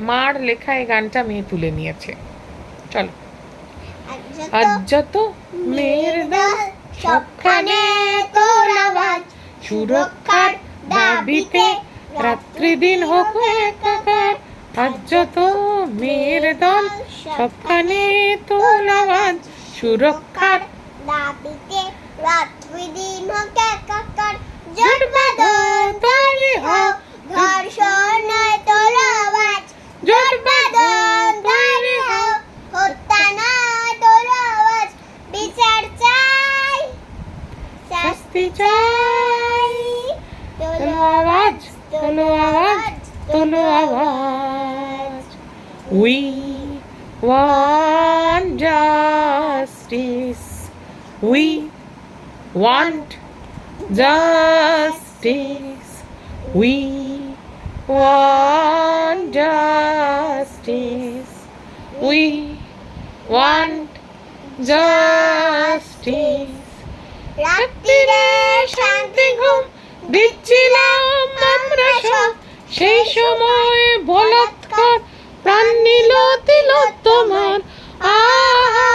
মার লেখা এই গানটা মেয়ে তুলে নিয়েছে। চলো। আজ যত মেয়ের দল সবখানে তোর আওয়াজ, সুরক্ষার দাবিতে রাত্রি দিন হোক একাকার। আজ যত মেয়ের দল সবখানে তোর আওয়াজ, সুরক্ষার দাবিতে রাত্রি দিন হোক একাকার। জোট বাঁধো তৈরি হও, ধর্ষণ নয় তোর আওয়াজ। জোট বাঁধো তৈরি হও, হত্যা নয় তোর আওয়াজ। বিচার চাই, শাস্তি চাই, তোলো আওয়াজ, তোলো আওয়াজ, তোলো আওয়াজ। We want justice. We want justice. We want justice. We want justice. রাত্রিরে শান্তি ঘুম দিচ্ছিলাম আমরা সব, সেই সময় বলাৎকার প্রাণ নিল তিলোত্তমার। আহা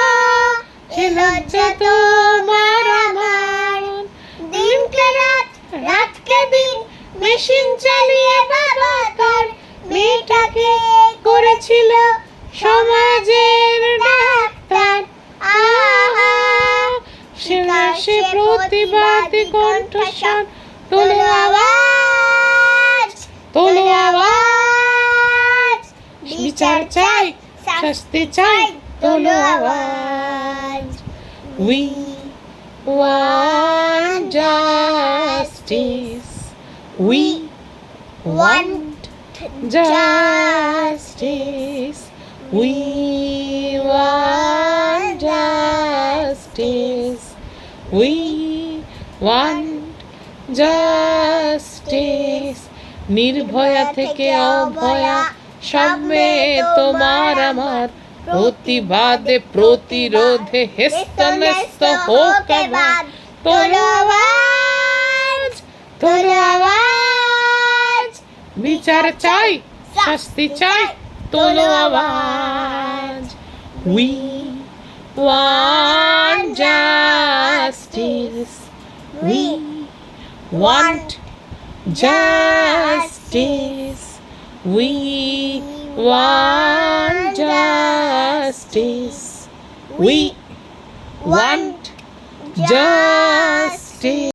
সে লজ্জা তোমার আমার। দিনকে রাত, রাতকে দিন, মেশিন চালিয়ে বাবা তার মেয়েটাকে করেছিল সমাজের ডাক্তার। আহা সে প্রতিবাদী কণ্ঠস্বর, তোলো আওয়াজ, তোলো আওয়াজ। বিচার চাই, শাস্তি চাই, তোলো আওয়াজ। We want justice. We want justice. We want justice. We want justice. Nirbhaya থেকে অভয়া সব মেয়ে তোমার আমার, প্রতিবাদে প্রতিরোধে হেস্তনেস্ত হোক এবার। তোলো আওয়াজ, তোলো আওয়াজ। বিচার চাই, শাস্তি চাই, তোলো আওয়াজ। We want justice. We want justice. We want justice. We want justice.